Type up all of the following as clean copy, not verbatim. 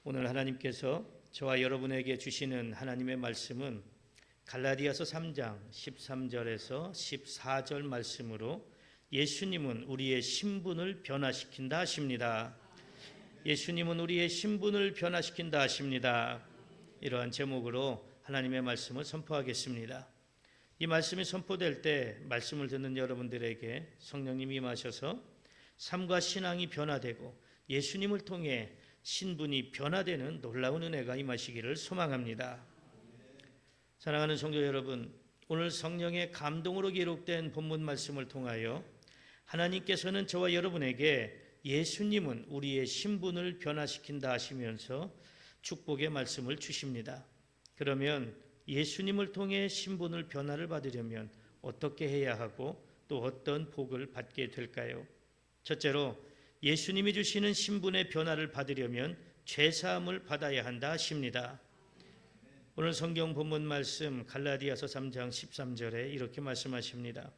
오늘 하나님께서 저와 여러분에게 주시는 하나님의 말씀은 갈라디아서 3장 13절에서 14절 말씀으로 예수님은 우리의 신분을 변화시킨다 하십니다. 예수님은 우리의 신분을 변화시킨다 하십니다. 이러한 제목으로 하나님의 말씀을 선포하겠습니다. 이 말씀이 선포될 때 말씀을 듣는 여러분들에게 성령님이 임하셔서 삶과 신앙이 변화되고 예수님을 통해 신분이 변화되는 놀라운 은혜가 임하시기를 소망합니다. 사랑하는 성도 여러분, 오늘 성령의 감동으로 기록된 본문 말씀을 통하여 하나님께서는 저와 여러분에게 예수님은 우리의 신분을 변화시킨다 하시면서 축복의 말씀을 주십니다. 그러면 예수님을 통해 신분을 변화를 받으려면 어떻게 해야 하고 또 어떤 복을 받게 될까요? 첫째로 예수님이 주시는 신분의 변화를 받으려면 죄사함을 받아야 한다 하십니다. 오늘 성경 본문 말씀 갈라디아서 3장 13절에 이렇게 말씀하십니다.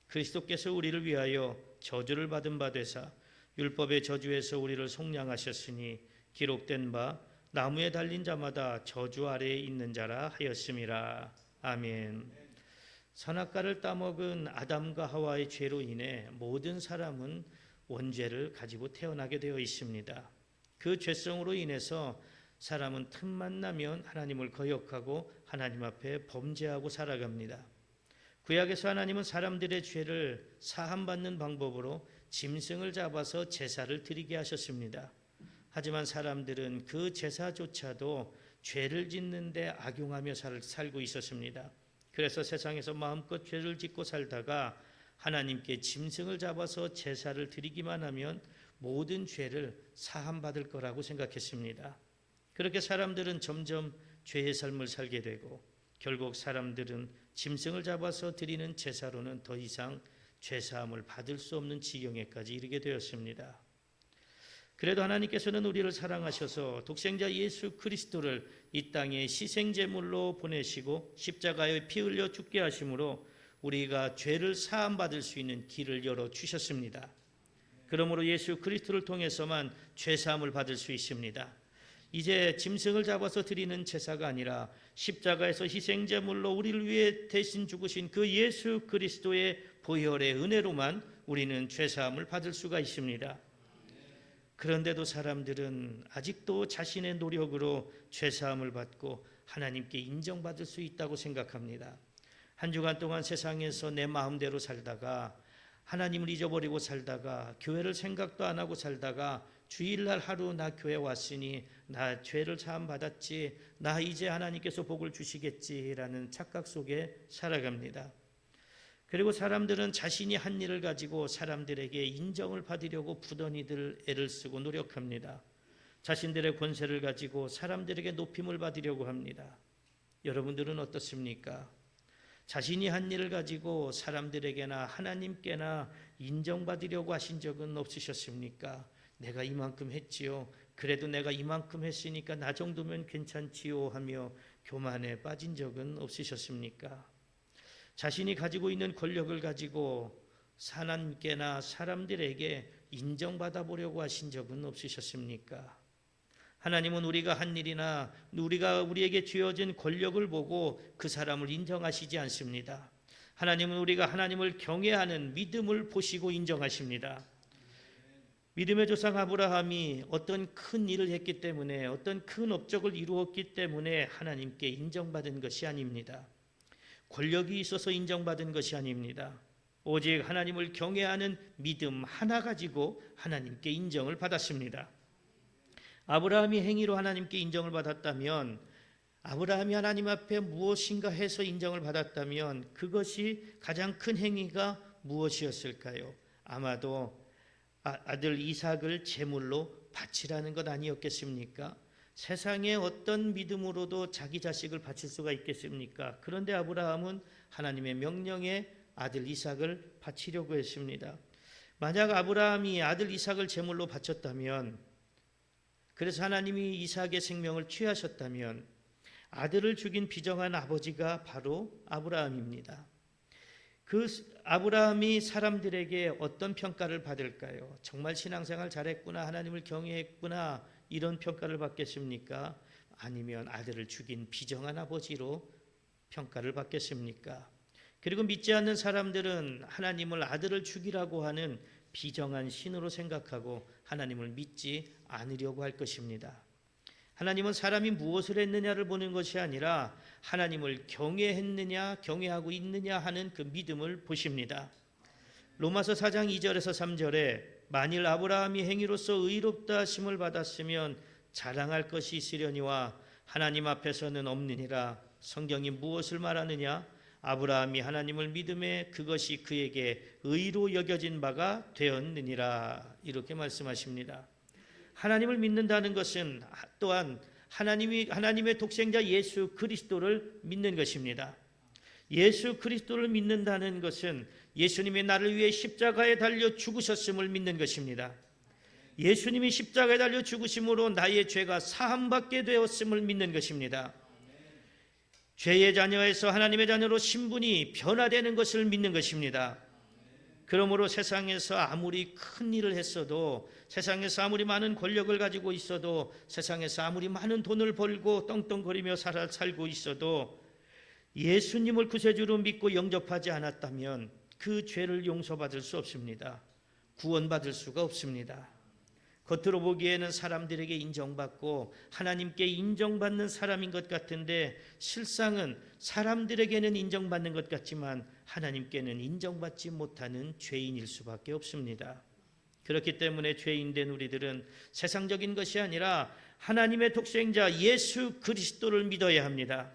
그리스도께서 우리를 위하여 저주를 받은 바 되사 율법의 저주에서 우리를 속량하셨으니 기록된 바 나무에 달린 자마다 저주 아래에 있는 자라 하였음이라. 아멘. 선악과를 따먹은 아담과 하와의 죄로 인해 모든 사람은 원죄를 가지고 태어나게 되어 있습니다. 그 죄성으로 인해서 사람은 틈만 나면 하나님을 거역하고 하나님 앞에 범죄하고 살아갑니다. 구약에서 하나님은 사람들의 죄를 사함받는 방법으로 짐승을 잡아서 제사를 드리게 하셨습니다. 하지만 사람들은 그 제사조차도 죄를 짓는 데 악용하며 살고 있었습니다. 그래서 세상에서 마음껏 죄를 짓고 살다가 하나님께 짐승을 잡아서 제사를 드리기만 하면 모든 죄를 사함받을 거라고 생각했습니다. 그렇게 사람들은 점점 죄의 삶을 살게 되고 결국 사람들은 짐승을 잡아서 드리는 제사로는 더 이상 죄사함을 받을 수 없는 지경에까지 이르게 되었습니다. 그래도 하나님께서는 우리를 사랑하셔서 독생자 예수 그리스도를 이 땅에 희생제물로 보내시고 십자가에 피 흘려 죽게 하심으로 우리가 죄를 사함받을 수 있는 길을 열어주셨습니다. 그러므로 예수 그리스도를 통해서만 죄사함을 받을 수 있습니다. 이제 짐승을 잡아서 드리는 제사가 아니라 십자가에서 희생제물로 우리를 위해 대신 죽으신 그 예수 그리스도의 보혈의 은혜로만 우리는 죄사함을 받을 수가 있습니다. 그런데도 사람들은 아직도 자신의 노력으로 죄사함을 받고 하나님께 인정받을 수 있다고 생각합니다. 한 주간 동안 세상에서 내 마음대로 살다가 하나님을 잊어버리고 살다가 교회를 생각도 안 하고 살다가 주일날 하루 나 교회 왔으니 나 죄를 사함 받았지, 나 이제 하나님께서 복을 주시겠지라는 착각 속에 살아갑니다. 그리고 사람들은 자신이 한 일을 가지고 사람들에게 인정을 받으려고 부단히들 애를 쓰고 노력합니다. 자신들의 권세를 가지고 사람들에게 높임을 받으려고 합니다. 여러분들은 어떻습니까? 자신이 한 일을 가지고 사람들에게나 하나님께나 인정받으려고 하신 적은 없으셨습니까? 내가 이만큼 했지요. 그래도 내가 이만큼 했으니까 나 정도면 괜찮지요 하며 교만에 빠진 적은 없으셨습니까? 자신이 가지고 있는 권력을 가지고 하나님께나 사람들에게 인정받아 보려고 하신 적은 없으셨습니까? 하나님은 우리가 한 일이나 우리에게 주어진 권력을 보고 그 사람을 인정하시지 않습니다. 하나님은 우리가 하나님을 경외하는 믿음을 보시고 인정하십니다. 믿음의 조상 아브라함이 어떤 큰 일을 했기 때문에, 어떤 큰 업적을 이루었기 때문에 하나님께 인정받은 것이 아닙니다. 권력이 있어서 인정받은 것이 아닙니다. 오직 하나님을 경외하는 믿음 하나 가지고 하나님께 인정을 받았습니다. 아브라함이 행위로 하나님께 인정을 받았다면, 아브라함이 하나님 앞에 무엇인가 해서 인정을 받았다면 그것이 가장 큰 행위가 무엇이었을까요? 아마도 아들 이삭을 제물로 바치라는 것 아니었겠습니까? 세상에 어떤 믿음으로도 자기 자식을 바칠 수가 있겠습니까? 그런데 아브라함은 하나님의 명령에 아들 이삭을 바치려고 했습니다. 만약 아브라함이 아들 이삭을 제물로 바쳤다면, 그래서 하나님이 이삭의 생명을 취하셨다면 아들을 죽인 비정한 아버지가 바로 아브라함입니다. 그 아브라함이 사람들에게 어떤 평가를 받을까요? 정말 신앙생활 잘했구나, 하나님을 경외했구나, 이런 평가를 받겠습니까? 아니면 아들을 죽인 비정한 아버지로 평가를 받겠습니까? 그리고 믿지 않는 사람들은 하나님을 아들을 죽이라고 하는 비정한 신으로 생각하고 하나님을 믿지 않으려고 할 것입니다. 하나님은 사람이 무엇을 했느냐를 보는 것이 아니라 하나님을 경외했느냐, 경외하고 있느냐 하는 그 믿음을 보십니다. 로마서 4장 2절에서 3절에 만일 아브라함이 행위로서 의롭다 하심을 받았으면 자랑할 것이 있으려니와 하나님 앞에서는 없느니라. 성경이 무엇을 말하느냐? 아브라함이 하나님을 믿음에 그것이 그에게 의로 여겨진 바가 되었느니라. 이렇게 말씀하십니다. 하나님을 믿는다는 것은 또한 하나님의 독생자 예수 그리스도를 믿는 것입니다. 예수 그리스도를 믿는다는 것은 예수님이 나를 위해 십자가에 달려 죽으셨음을 믿는 것입니다. 예수님이 십자가에 달려 죽으심으로 나의 죄가 사함받게 되었음을 믿는 것입니다. 죄의 자녀에서 하나님의 자녀로 신분이 변화되는 것을 믿는 것입니다. 그러므로 세상에서 아무리 큰 일을 했어도, 세상에서 아무리 많은 권력을 가지고 있어도, 세상에서 아무리 많은 돈을 벌고 떵떵거리며 살고 있어도 예수님을 구세주로 믿고 영접하지 않았다면 그 죄를 용서받을 수 없습니다. 구원받을 수가 없습니다. 겉으로 보기에는 사람들에게 인정받고 하나님께 인정받는 사람인 것 같은데 실상은 사람들에게는 인정받는 것 같지만 하나님께는 인정받지 못하는 죄인일 수밖에 없습니다. 그렇기 때문에 죄인된 우리들은 세상적인 것이 아니라 하나님의 독생자 예수 그리스도를 믿어야 합니다.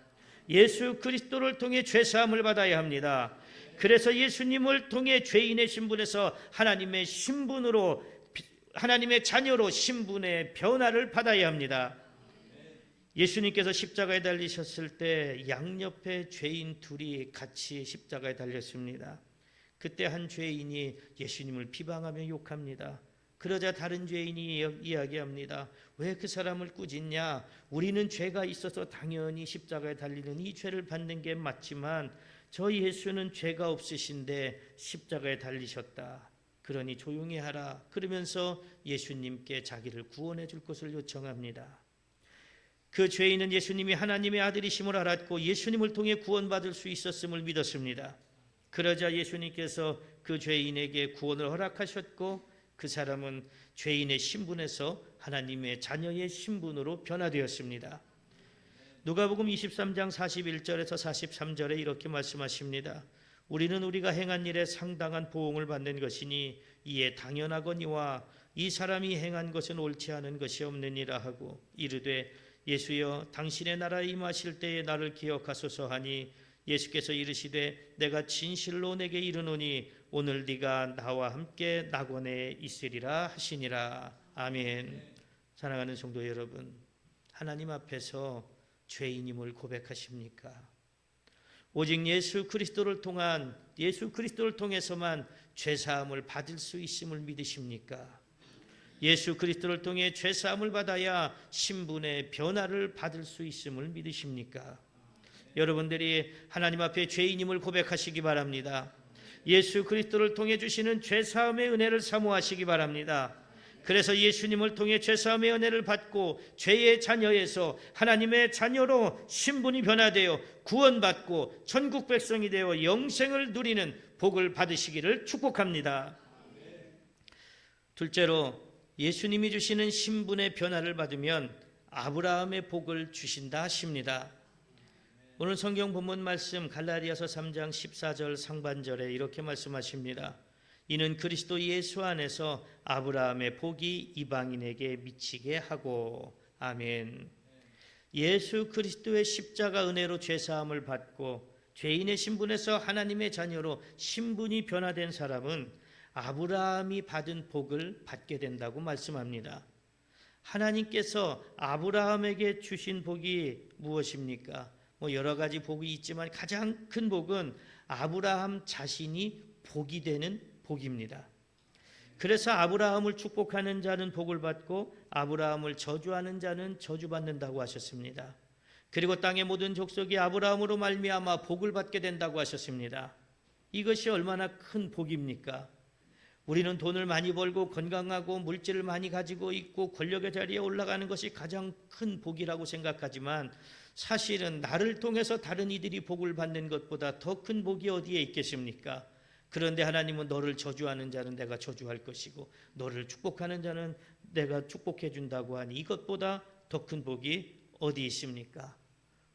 예수 그리스도를 통해 죄사함을 받아야 합니다. 그래서 예수님을 통해 죄인의 신분에서 하나님의 신분으로, 하나님의 자녀로 신분의 변화를 받아야 합니다. 예수님께서 십자가에 달리셨을 때 양옆에 죄인 둘이 같이 십자가에 달렸습니다. 그때 한 죄인이 예수님을 비방하며 욕합니다. 그러자 다른 죄인이 이야기합니다. 왜 그 사람을 꾸짖냐? 우리는 죄가 있어서 당연히 십자가에 달리는 이 죄를 받는 게 맞지만 저 예수는 죄가 없으신데 십자가에 달리셨다. 그러니 조용히 하라. 그러면서 예수님께 자기를 구원해 줄 것을 요청합니다. 그 죄인은 예수님이 하나님의 아들이심을 알았고 예수님을 통해 구원받을 수 있었음을 믿었습니다. 그러자 예수님께서 그 죄인에게 구원을 허락하셨고 그 사람은 죄인의 신분에서 하나님의 자녀의 신분으로 변화되었습니다. 누가복음 23장 41절에서 43절에 이렇게 말씀하십니다. 우리는 우리가 행한 일에 상당한 보응을 받는 것이니 이에 당연하거니와 이 사람이 행한 것은 옳지 않은 것이 없느니라 하고 이르되 예수여 당신의 나라에 임하실 때에 나를 기억하소서 하니 예수께서 이르시되 내가 진실로 내게 이르노니 오늘 네가 나와 함께 낙원에 있으리라 하시니라. 아멘. 사랑하는 성도 여러분, 하나님 앞에서 죄인임을 고백하십니까? 오직 예수 그리스도를 통해서만 죄사함을 받을 수 있음을 믿으십니까? 예수 그리스도를 통해 죄사함을 받아야 신분의 변화를 받을 수 있음을 믿으십니까? 여러분들이 하나님 앞에 죄인임을 고백하시기 바랍니다. 예수 그리스도를 통해 주시는 죄사함의 은혜를 사모하시기 바랍니다. 그래서 예수님을 통해 죄사함의 은혜를 받고 죄의 자녀에서 하나님의 자녀로 신분이 변화되어 구원받고 천국 백성이 되어 영생을 누리는 복을 받으시기를 축복합니다. 둘째로 예수님이 주시는 신분의 변화를 받으면 아브라함의 복을 주신다 하십니다. 오늘 성경 본문 말씀 갈라디아서 3장 14절 상반절에 이렇게 말씀하십니다. 이는 그리스도 예수 안에서 아브라함의 복이 이방인에게 미치게 하고. 아멘. 예수 그리스도의 십자가 은혜로 죄사함을 받고 죄인의 신분에서 하나님의 자녀로 신분이 변화된 사람은 아브라함이 받은 복을 받게 된다고 말씀합니다. 하나님께서 아브라함에게 주신 복이 무엇입니까? 여러 가지 복이 있지만 가장 큰 복은 아브라함 자신이 복이 되는 복입니다. 그래서 아브라함을 축복하는 자는 복을 받고 아브라함을 저주하는 자는 저주받는다고 하셨습니다. 그리고 땅의 모든 족속이 아브라함으로 말미암아 복을 받게 된다고 하셨습니다. 이것이 얼마나 큰 복입니까? 우리는 돈을 많이 벌고 건강하고 물질을 많이 가지고 있고 권력의 자리에 올라가는 것이 가장 큰 복이라고 생각하지만 사실은 나를 통해서 다른 이들이 복을 받는 것보다 더 큰 복이 어디에 있겠습니까? 그런데 하나님은 너를 저주하는 자는 내가 저주할 것이고 너를 축복하는 자는 내가 축복해 준다고 하니 이것보다 더 큰 복이 어디 있습니까?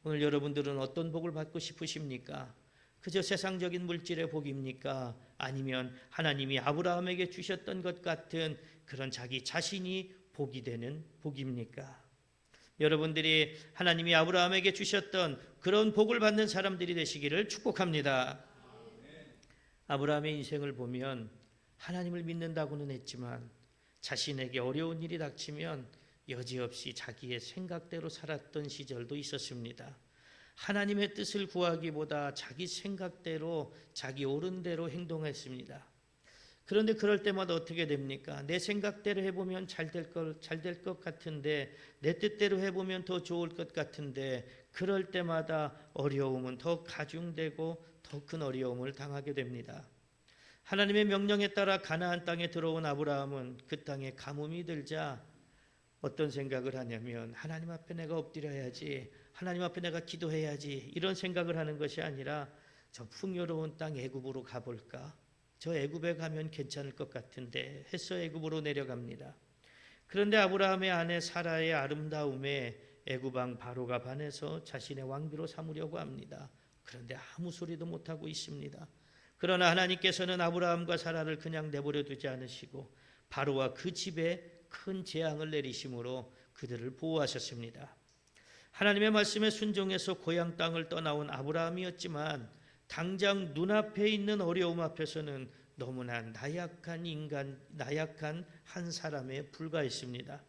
오늘 여러분들은 어떤 복을 받고 싶으십니까? 그저 세상적인 물질의 복입니까? 아니면 하나님이 아브라함에게 주셨던 것 같은 그런 자기 자신이 복이 되는 복입니까? 여러분들이 하나님이 아브라함에게 주셨던 그런 복을 받는 사람들이 되시기를 축복합니다. 아브라함의 인생을 보면 하나님을 믿는다고는 했지만 자신에게 어려운 일이 닥치면 여지없이 자기의 생각대로 살았던 시절도 있었습니다. 하나님의 뜻을 구하기보다 자기 생각대로 자기 옳은 대로 행동했습니다. 그런데 그럴 때마다 어떻게 됩니까? 내 생각대로 해보면 잘 될 것 같은데 내 뜻대로 해보면 더 좋을 것 같은데 그럴 때마다 어려움은 더 가중되고 더 큰 어려움을 당하게 됩니다. 하나님의 명령에 따라 가나안 땅에 들어온 아브라함은 그 땅에 가뭄이 들자 어떤 생각을 하냐면 하나님 앞에 내가 엎드려야지, 하나님 앞에 내가 기도해야지 이런 생각을 하는 것이 아니라 저 풍요로운 땅 애굽으로 가볼까? 저 애굽에 가면 괜찮을 것 같은데 해서 애굽으로 내려갑니다. 그런데 아브라함의 아내 사라의 아름다움에 애굽 왕 바로가 반해서 자신의 왕비로 삼으려고 합니다. 그런데 아무 소리도 못하고 있습니다. 그러나 하나님께서는 아브라함과 사라를 그냥 내버려 두지 않으시고 바로와 그 집에 큰 재앙을 내리심으로 그들을 보호하셨습니다. 하나님의 말씀에 순종해서 고향 땅을 떠나온 아브라함이었지만 당장 눈앞에 있는 어려움 앞에서는 너무나 나약한 한 사람에 불과했습니다.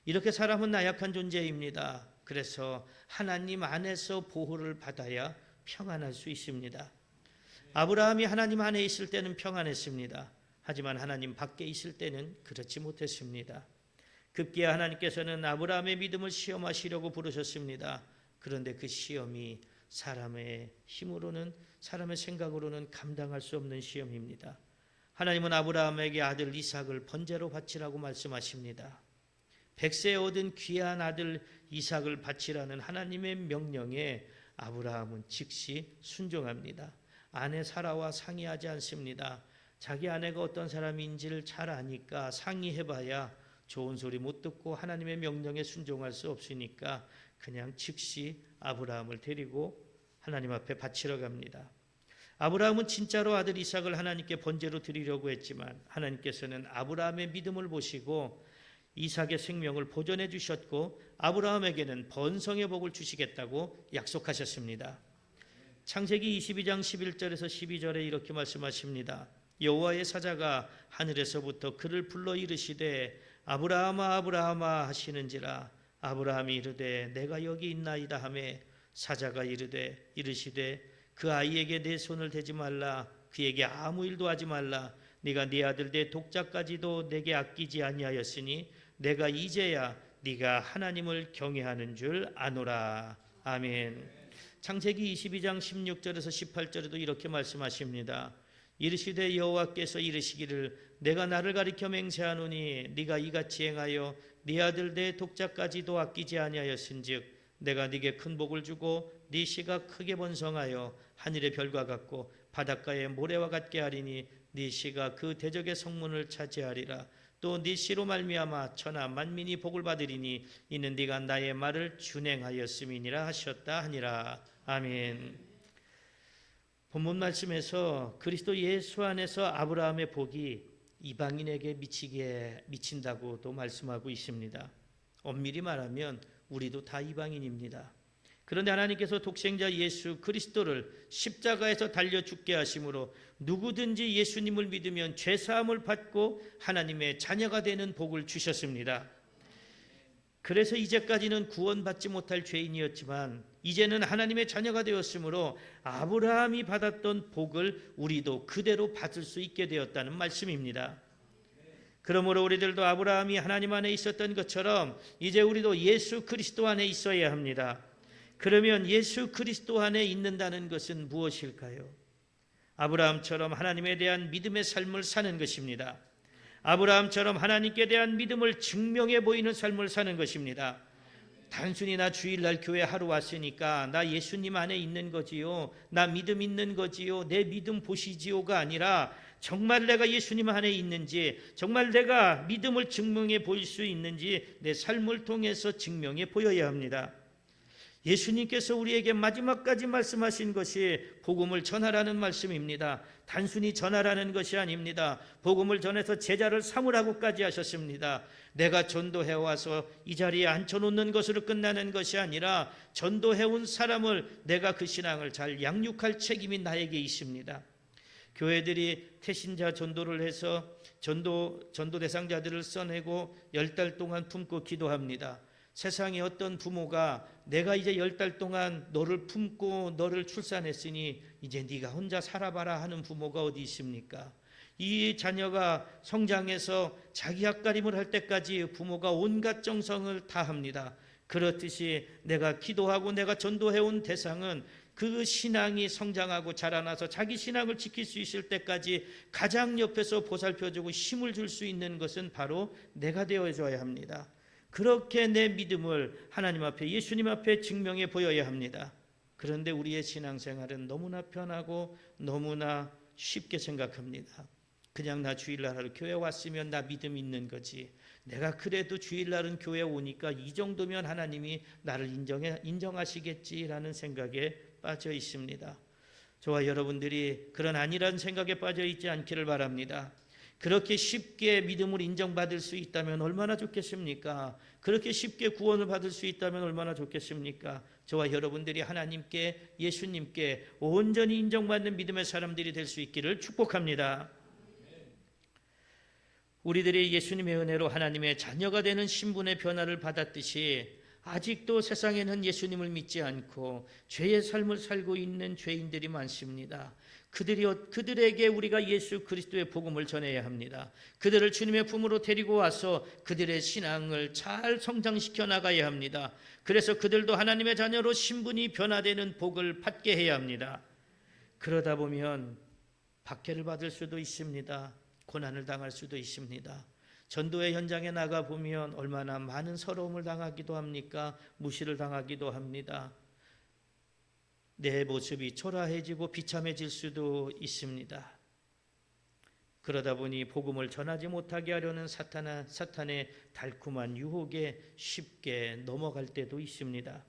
이렇게 사람은 나약한 존재입니다. 그래서 하나님 안에서 보호를 받아야 평안할 수 있습니다. 아브라함이 하나님 안에 있을 때는 평안했습니다. 하지만 하나님 밖에 있을 때는 그렇지 못했습니다. 급기야 하나님께서는 아브라함의 믿음을 시험하시려고 부르셨습니다. 그런데 그 시험이 사람의 힘으로는, 사람의 생각으로는 감당할 수 없는 시험입니다. 하나님은 아브라함에게 아들 이삭을 번제로 바치라고 말씀하십니다. 100세에 얻은 귀한 아들 이삭을 바치라는 하나님의 명령에 아브라함은 즉시 순종합니다. 아내 사라와 상의하지 않습니다. 자기 아내가 어떤 사람인지를 잘 아니까 상의해봐야 좋은 소리 못 듣고 하나님의 명령에 순종할 수 없으니까 그냥 즉시 아브라함을 데리고 하나님 앞에 바치러 갑니다. 아브라함은 진짜로 아들 이삭을 하나님께 번제로 드리려고 했지만 하나님께서는 아브라함의 믿음을 보시고 이삭의 생명을 보존해 주셨고 아브라함에게는 번성의 복을 주시겠다고 약속하셨습니다. 창세기 22장 11절에서 12절에 이렇게 말씀하십니다. 여호와의 사자가 하늘에서부터 그를 불러 이르시되 아브라함아 아브라함아 하시는지라 아브라함이 이르되 내가 여기 있나이다 하매 사자가 이르시되 그 아이에게 내 손을 대지 말라 그에게 아무 일도 하지 말라 네가 네 아들 내 독자까지도 내게 아끼지 아니하였으니 내가 이제야 네가 하나님을 경외하는 줄 아노라. 아멘. 창세기 22장 16절에서 18절에도 이렇게 말씀하십니다. 이르시되 여호와께서 이르시기를 내가 나를 가리켜 맹세하노니 네가 이같이 행하여 네 아들 내 독자까지도 아끼지 아니하였은즉 내가 네게 큰 복을 주고 네 씨가 크게 번성하여 하늘의 별과 같고 바닷가의 모래와 같게 하리니 네 씨가 그 대적의 성문을 차지하리라. 또 네 씨로 말미암아 천하 만민이 복을 받으리니 이는 네가 나의 말을 준행하였음이니라 하셨다 하니라. 아멘. 본문 말씀에서 그리스도 예수 안에서 아브라함의 복이 이방인에게 미친다고도 말씀하고 있습니다. 엄밀히 말하면 우리도 다 이방인입니다. 그런데 하나님께서 독생자 예수 그리스도를 십자가에서 달려 죽게 하심으로 누구든지 예수님을 믿으면 죄사함을 받고 하나님의 자녀가 되는 복을 주셨습니다. 그래서 이제까지는 구원받지 못할 죄인이었지만 이제는 하나님의 자녀가 되었으므로 아브라함이 받았던 복을 우리도 그대로 받을 수 있게 되었다는 말씀입니다. 그러므로 우리들도 아브라함이 하나님 안에 있었던 것처럼 이제 우리도 예수 그리스도 안에 있어야 합니다. 그러면 예수 그리스도 안에 있는다는 것은 무엇일까요? 아브라함처럼 하나님에 대한 믿음의 삶을 사는 것입니다. 아브라함처럼 하나님께 대한 믿음을 증명해 보이는 삶을 사는 것입니다. 단순히 나 주일날 교회 하루 왔으니까 나 예수님 안에 있는 거지요, 나 믿음 있는 거지요, 내 믿음 보시지요가 아니라 정말 내가 예수님 안에 있는지, 정말 내가 믿음을 증명해 보일 수 있는지 내 삶을 통해서 증명해 보여야 합니다. 예수님께서 우리에게 마지막까지 말씀하신 것이 복음을 전하라는 말씀입니다. 단순히 전하라는 것이 아닙니다. 복음을 전해서 제자를 삼으라고까지 하셨습니다. 내가 전도해 와서 이 자리에 앉혀놓는 것으로 끝나는 것이 아니라 전도해온 사람을 내가 그 신앙을 잘 양육할 책임이 나에게 있습니다. 교회들이 태신자 전도를 해서 전도 대상자들을 써내고 10달 동안 품고 기도합니다. 세상에 어떤 부모가 내가 이제 10달 동안 너를 품고 너를 출산했으니 이제 네가 혼자 살아봐라 하는 부모가 어디 있습니까? 이 자녀가 성장해서 자기 앞가림을 할 때까지 부모가 온갖 정성을 다합니다. 그렇듯이 내가 기도하고 내가 전도해온 대상은 그 신앙이 성장하고 자라나서 자기 신앙을 지킬 수 있을 때까지 가장 옆에서 보살펴주고 힘을 줄 수 있는 것은 바로 내가 되어줘야 합니다. 그렇게 내 믿음을 하나님 앞에, 예수님 앞에 증명해 보여야 합니다. 그런데 우리의 신앙생활은 너무나 편하고 너무나 쉽게 생각합니다. 그냥 나 주일날 하루 교회 왔으면 나 믿음 있는 거지. 내가 그래도 주일날은 교회 오니까 이 정도면 하나님이 나를 인정하시겠지라는 생각에 빠져 있습니다. 저와 여러분들이 그런 아니란 생각에 빠져 있지 않기를 바랍니다. 그렇게 쉽게 믿음을 인정받을 수 있다면 얼마나 좋겠습니까? 그렇게 쉽게 구원을 받을 수 있다면 얼마나 좋겠습니까? 저와 여러분들이 하나님께, 예수님께 온전히 인정받는 믿음의 사람들이 될 수 있기를 축복합니다. 우리들이 예수님의 은혜로 하나님의 자녀가 되는 신분의 변화를 받았듯이 아직도 세상에는 예수님을 믿지 않고 죄의 삶을 살고 있는 죄인들이 많습니다. 그들에게 우리가 예수 그리스도의 복음을 전해야 합니다. 그들을 주님의 품으로 데리고 와서 그들의 신앙을 잘 성장시켜 나가야 합니다. 그래서 그들도 하나님의 자녀로 신분이 변화되는 복을 받게 해야 합니다. 그러다 보면 박해를 받을 수도 있습니다. 고난을 당할 수도 있습니다. 전도의 현장에 나가보면 얼마나 많은 서러움을 당하기도 합니까? 무시를 당하기도 합니다. 내 모습이 초라해지고 비참해질 수도 있습니다. 그러다 보니 복음을 전하지 못하게 하려는 사탄의 달콤한 유혹에 쉽게 넘어갈 때도 있습니다.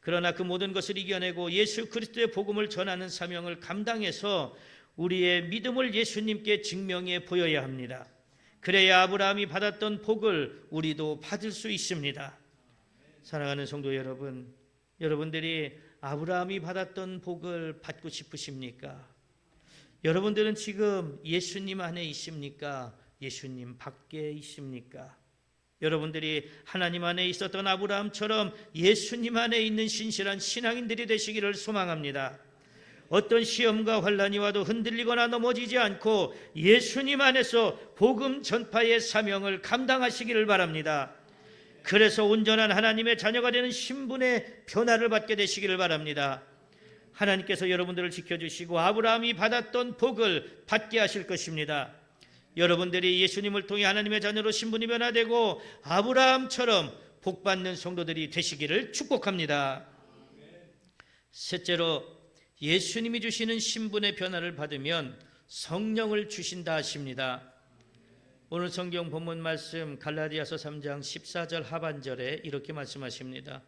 그러나 그 모든 것을 이겨내고 예수 그리스도의 복음을 전하는 사명을 감당해서 우리의 믿음을 예수님께 증명해 보여야 합니다. 그래야 아브라함이 받았던 복을 우리도 받을 수 있습니다. 사랑하는 성도 여러분, 여러분들이 아브라함이 받았던 복을 받고 싶으십니까? 여러분들은 지금 예수님 안에 있습니까? 예수님 밖에 있습니까? 여러분들이 하나님 안에 있었던 아브라함처럼 예수님 안에 있는 신실한 신앙인들이 되시기를 소망합니다. 어떤 시험과 환난이 와도 흔들리거나 넘어지지 않고 예수님 안에서 복음 전파의 사명을 감당하시기를 바랍니다. 그래서 온전한 하나님의 자녀가 되는 신분의 변화를 받게 되시기를 바랍니다. 하나님께서 여러분들을 지켜주시고 아브라함이 받았던 복을 받게 하실 것입니다. 여러분들이 예수님을 통해 하나님의 자녀로 신분이 변화되고 아브라함처럼 복받는 성도들이 되시기를 축복합니다. 셋째로, 예수님이 주시는 신분의 변화를 받으면 성령을 주신다 하십니다. 오늘 성경 본문 말씀 갈라디아서 3장 14절 하반절에 이렇게 말씀하십니다.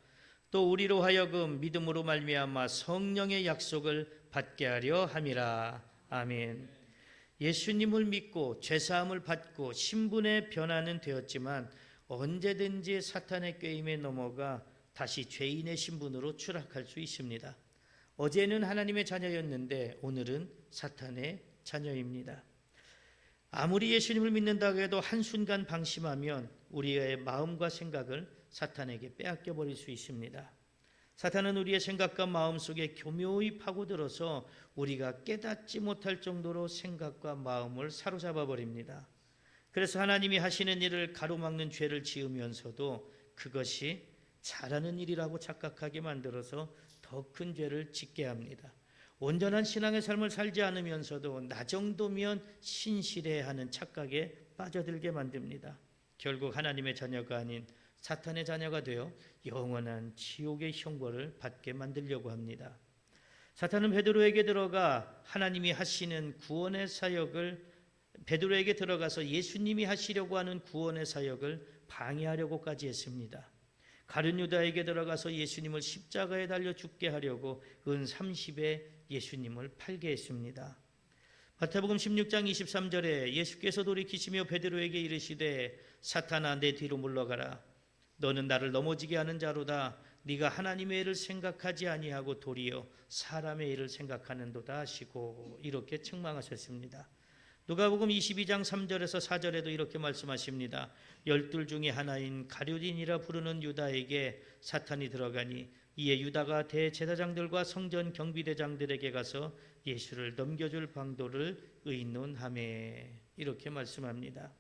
또 우리로 하여금 믿음으로 말미암아 성령의 약속을 받게 하려 함이라. 아멘. 예수님을 믿고 죄사함을 받고 신분의 변화는 되었지만 언제든지 사탄의 꾀임에 넘어가 다시 죄인의 신분으로 추락할 수 있습니다. 어제는 하나님의 자녀였는데 오늘은 사탄의 자녀입니다. 아무리 예수님을 믿는다고 해도 한순간 방심하면 우리의 마음과 생각을 사탄에게 빼앗겨 버릴 수 있습니다. 사탄은 우리의 생각과 마음 속에 교묘히 파고들어서 우리가 깨닫지 못할 정도로 생각과 마음을 사로잡아 버립니다. 그래서 하나님이 하시는 일을 가로막는 죄를 지으면서도 그것이 잘하는 일이라고 착각하게 만들어서 더 큰 죄를 짓게 합니다. 온전한 신앙의 삶을 살지 않으면서도 나 정도면 신실해야 하는 착각에 빠져들게 만듭니다. 결국 하나님의 자녀가 아닌 사탄의 자녀가 되어 영원한 지옥의 형벌을 받게 만들려고 합니다. 사탄은 베드로에게 들어가 하나님이 하시는 구원의 사역을 베드로에게 들어가서 예수님이 하시려고 하는 구원의 사역을 방해하려고까지 했습니다. 가룟 유다에게 들어가서 예수님을 십자가에 달려 죽게 하려고 은 30에 예수님을 팔게 했습니다. 마태복음 16장 23절에 예수께서 돌이키시며 베드로에게 이르시되 사탄아 내 뒤로 물러가라. 너는 나를 넘어지게 하는 자로다. 네가 하나님의 일을 생각하지 아니하고 도리어 사람의 일을 생각하는도다 하시고 이렇게 책망하셨습니다. 누가복음 22장 3절에서 4절에도 이렇게 말씀하십니다. 12 중에 하나인 가룟인이라 부르는 유다에게 사탄이 들어가니 이에 유다가 대제사장들과 성전 경비대장들에게 가서 예수를 넘겨줄 방도를 의논하매 이렇게 말씀합니다.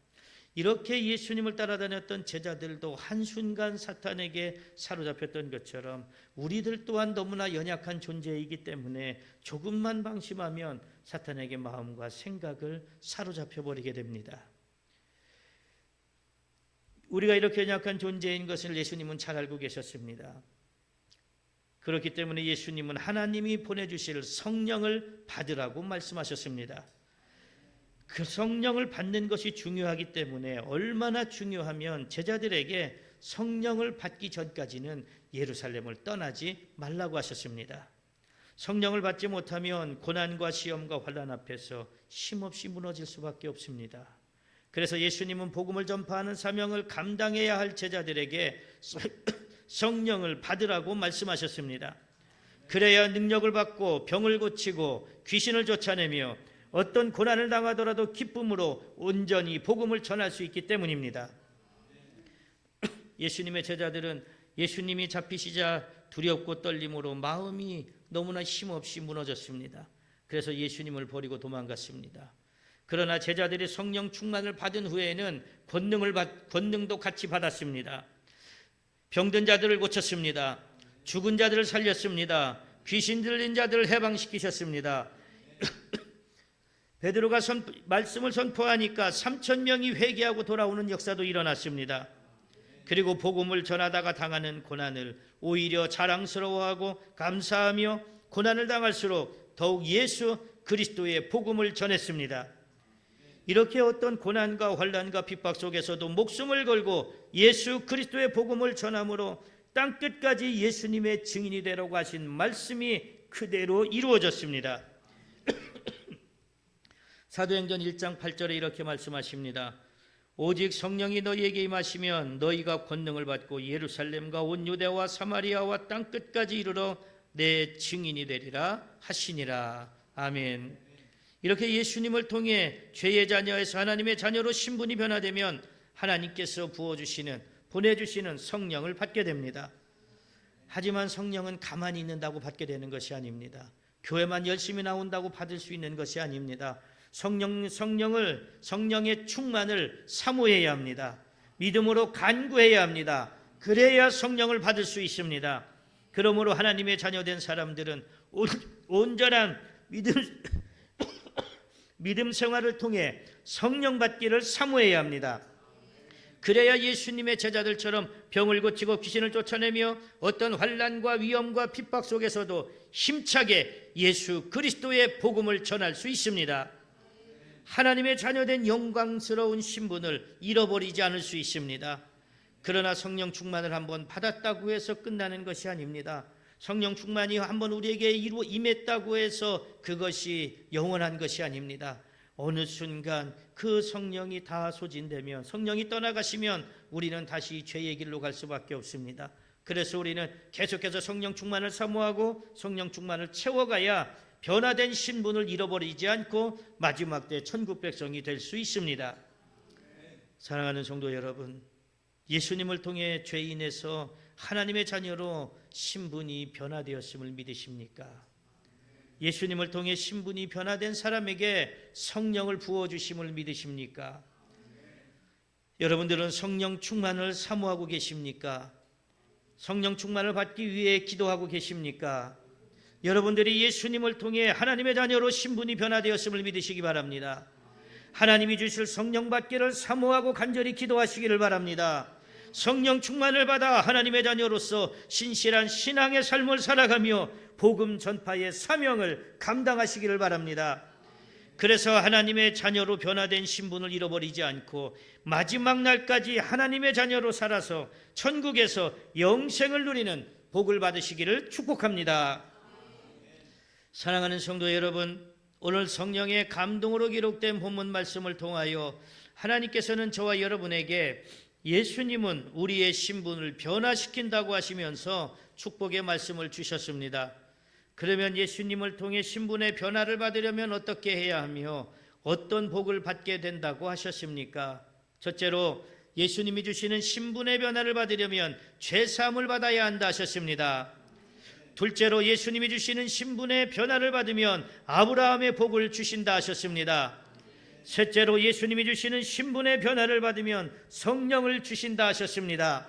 이렇게 예수님을 따라다녔던 제자들도 한순간 사탄에게 사로잡혔던 것처럼 우리들 또한 너무나 연약한 존재이기 때문에 조금만 방심하면 사탄에게 마음과 생각을 사로잡혀버리게 됩니다. 우리가 이렇게 연약한 존재인 것을 예수님은 잘 알고 계셨습니다. 그렇기 때문에 예수님은 하나님이 보내주실 성령을 받으라고 말씀하셨습니다. 그 성령을 받는 것이 중요하기 때문에 얼마나 중요하면 제자들에게 성령을 받기 전까지는 예루살렘을 떠나지 말라고 하셨습니다. 성령을 받지 못하면 고난과 시험과 환난 앞에서 힘없이 무너질 수밖에 없습니다. 그래서 예수님은 복음을 전파하는 사명을 감당해야 할 제자들에게 성령을 받으라고 말씀하셨습니다. 그래야 능력을 받고 병을 고치고 귀신을 쫓아내며 어떤 고난을 당하더라도 기쁨으로 온전히 복음을 전할 수 있기 때문입니다. 예수님의 제자들은 예수님이 잡히시자 두렵고 떨림으로 마음이 너무나 힘없이 무너졌습니다. 그래서 예수님을 버리고 도망갔습니다. 그러나 제자들이 성령 충만을 받은 후에는 권능도 같이 받았습니다. 병든 자들을 고쳤습니다. 죽은 자들을 살렸습니다. 귀신 들린 자들을 해방시키셨습니다. 베드로가 말씀을 선포하니까 3,000명이 회개하고 돌아오는 역사도 일어났습니다. 그리고 복음을 전하다가 당하는 고난을 오히려 자랑스러워하고 감사하며 고난을 당할수록 더욱 예수 그리스도의 복음을 전했습니다. 이렇게 어떤 고난과 환난과 핍박 속에서도 목숨을 걸고 예수 그리스도의 복음을 전함으로 땅끝까지 예수님의 증인이 되라고 하신 말씀이 그대로 이루어졌습니다. 사도행전 1장 8절에 이렇게 말씀하십니다. 오직 성령이 너희에게 임하시면 너희가 권능을 받고 예루살렘과 온 유대와 사마리아와 땅끝까지 이르러 내 증인이 되리라 하시니라. 아멘. 이렇게 예수님을 통해 죄의 자녀에서 하나님의 자녀로 신분이 변화되면 하나님께서 보내주시는 성령을 받게 됩니다. 하지만 성령은 가만히 있는다고 받게 되는 것이 아닙니다. 교회만 열심히 나온다고 받을 수 있는 것이 아닙니다. 성령의 충만을 사모해야 합니다. 믿음으로 간구해야 합니다. 그래야 성령을 받을 수 있습니다. 그러므로 하나님의 자녀된 사람들은 온전한 믿음 생활을 통해 성령 받기를 사모해야 합니다. 그래야 예수님의 제자들처럼 병을 고치고 귀신을 쫓아내며 어떤 환난과 위험과 핍박 속에서도 힘차게 예수 그리스도의 복음을 전할 수 있습니다. 하나님의 자녀된 영광스러운 신분을 잃어버리지 않을 수 있습니다. 그러나 성령 충만을 한번 받았다고 해서 끝나는 것이 아닙니다. 성령 충만이 한번 우리에게 임했다고 해서 그것이 영원한 것이 아닙니다. 어느 순간 그 성령이 다 소진되면, 성령이 떠나가시면 우리는 다시 죄의 길로 갈 수밖에 없습니다. 그래서 우리는 계속해서 성령 충만을 사모하고 성령 충만을 채워가야 변화된 신분을 잃어버리지 않고 마지막 때 천국 백성이 될 수 있습니다. 사랑하는 성도 여러분, 예수님을 통해 죄인에서 하나님의 자녀로 신분이 변화되었음을 믿으십니까? 예수님을 통해 신분이 변화된 사람에게 성령을 부어주심을 믿으십니까? 여러분들은 성령 충만을 사모하고 계십니까? 성령 충만을 받기 위해 기도하고 계십니까? 여러분들이 예수님을 통해 하나님의 자녀로 신분이 변화되었음을 믿으시기 바랍니다. 하나님이 주실 성령 받기를 사모하고 간절히 기도하시기를 바랍니다. 성령 충만을 받아 하나님의 자녀로서 신실한 신앙의 삶을 살아가며 복음 전파의 사명을 감당하시기를 바랍니다. 그래서 하나님의 자녀로 변화된 신분을 잃어버리지 않고 마지막 날까지 하나님의 자녀로 살아서 천국에서 영생을 누리는 복을 받으시기를 축복합니다. 사랑하는 성도 여러분, 오늘 성령의 감동으로 기록된 본문 말씀을 통하여 하나님께서는 저와 여러분에게 예수님은 우리의 신분을 변화시킨다고 하시면서 축복의 말씀을 주셨습니다. 그러면 예수님을 통해 신분의 변화를 받으려면 어떻게 해야 하며 어떤 복을 받게 된다고 하셨습니까? 첫째로 예수님이 주시는 신분의 변화를 받으려면 죄사함을 받아야 한다 하셨습니다. 둘째로 예수님이 주시는 신분의 변화를 받으면 아브라함의 복을 주신다 하셨습니다. 셋째로 예수님이 주시는 신분의 변화를 받으면 성령을 주신다 하셨습니다.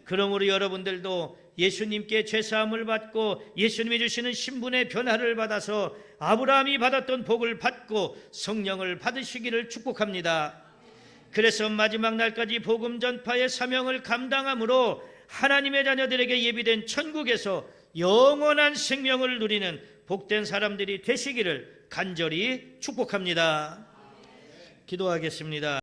그러므로 여러분들도 예수님께 죄사함을 받고 예수님이 주시는 신분의 변화를 받아서 아브라함이 받았던 복을 받고 성령을 받으시기를 축복합니다. 그래서 마지막 날까지 복음 전파의 사명을 감당함으로 하나님의 자녀들에게 예비된 천국에서 영원한 생명을 누리는 복된 사람들이 되시기를 간절히 축복합니다. 기도하겠습니다.